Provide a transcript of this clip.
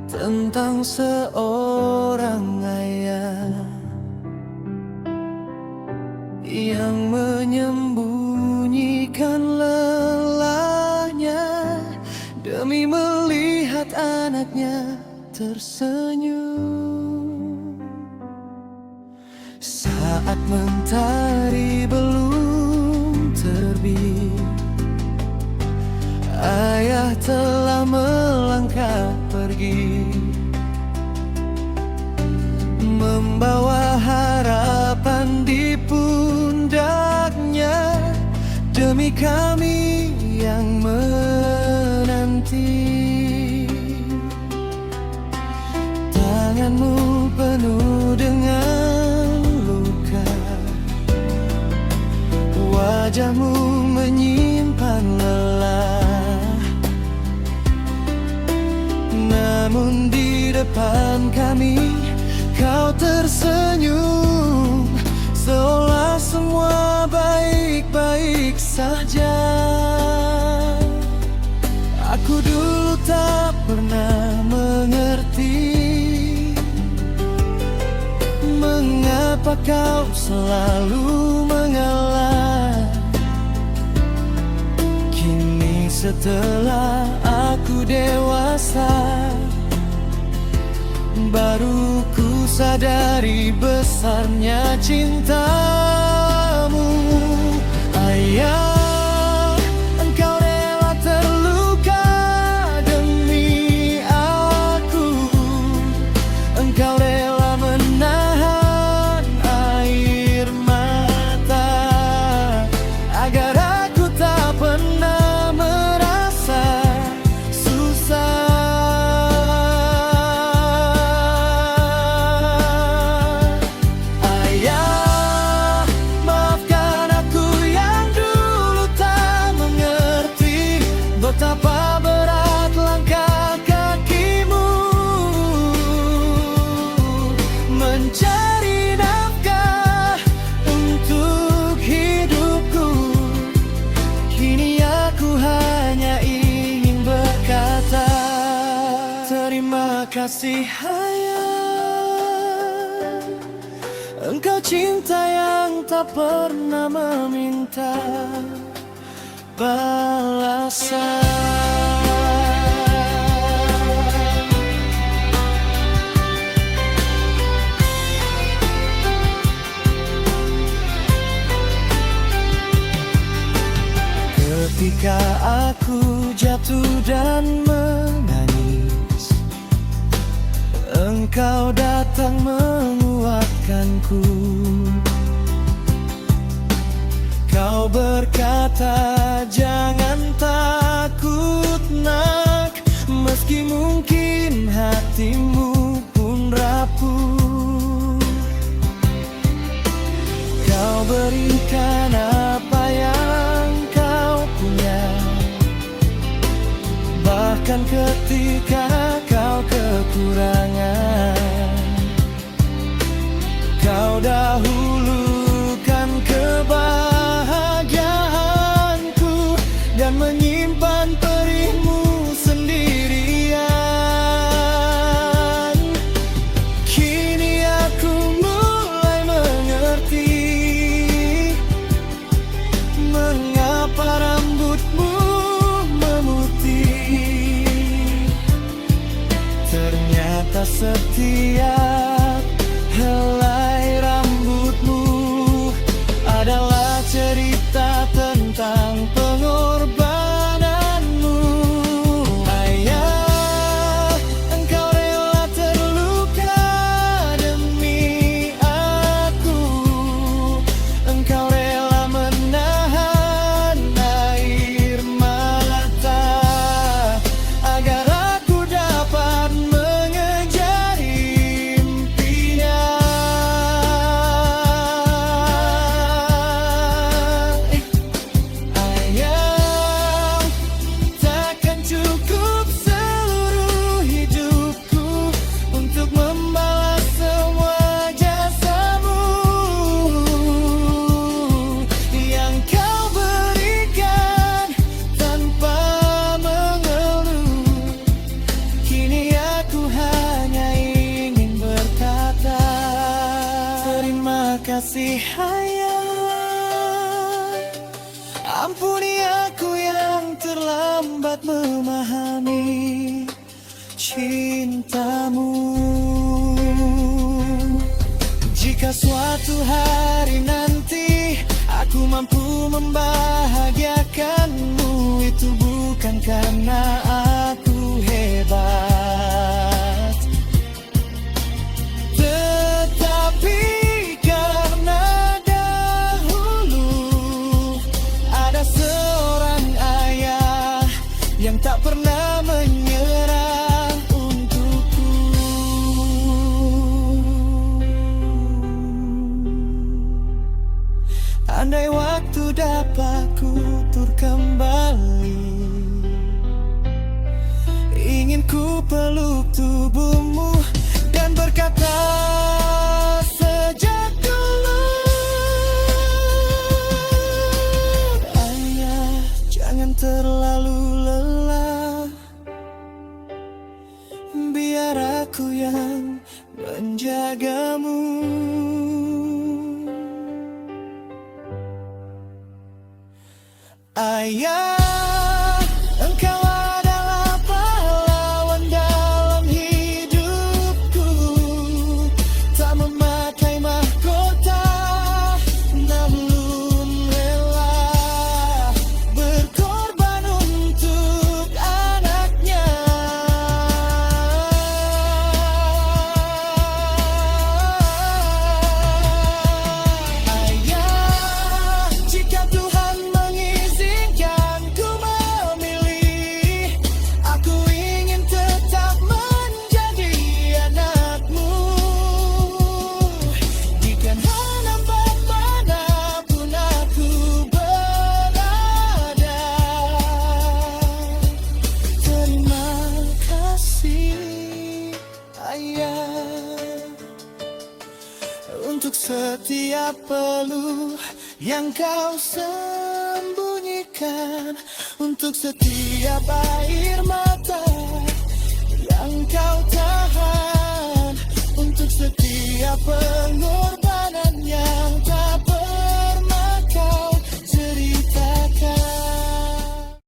tentang seorang ayah yang menyembunyikan lelahnya demi melihat anaknya tersenyum. Saat mentari belum terbit, ayah telah melangkah pergi, membawa harapan di pundaknya demi kami yang menanti. Tanganmu penuh dengan luka, wajahmu menyimpan lelah, namun di depan kami kau tersenyum, seolah semua baik-baik saja. Aku dulu tak pernah mengerti mengapa kau selalu mengalah. Kini setelah aku dewasa, baru ku sadari besarnya cintamu. Ayah, engkau rela terluka demi aku. Engkau rela menahan air mata agar aku tak pernah merasa susah. Betapa berat langkah kakimu mencari nafkah untuk hidupku. Kini aku hanya ingin berkata terima kasih ayah. Engkau cinta yang tak pernah meminta balasan. Ketika aku jatuh dan menangis, engkau datang menguatkanku. Kau berkata jangan takut nak, meski mungkin hatimu pun rapuh. Kau berikan apa yang kau punya, bahkan ketika kau kekurangan. Kau dahulukan kebahagiaanku dan menyimpan perihmu sendirian. Kini aku mulai mengerti mengapa rambutmu memutih. Ternyata setiap helai rambutmu adalah cerita tentang pengorbananmu. Ayah, engkau rela terluka demi aku. Engkau rela menahan air mata agar aku dapat mengejar impian. kasih sayang. Ampuni aku yang terlambat memahami cintamu. Jika suatu hari nanti aku mampu membahagiakanmu, itu bukan karena aku hebat, tetapi karena dahulu ada seorang ayah yang tak pernah menyerah untukku. Andai waktu dapat kutur kembali, ingin ku peluk tubuhmu dan berkata sejak dulu, ayah, jangan terlalu lelah, biar aku yang menjagamu. Ayah, engkau adalah pahlawan dalam hidupku. Tak memakai mahkota, namun rela berkorban untuk anaknya. Ayah, jika Tuhan mengizinkan ku memilih, aku ingin tetap menjadi anakmu. Di kanan manapun aku berada, terima kasih ayah, untuk setiap peluh yang kau sembunyikan, untuk setiap air mata yang kau tahan, untuk setiap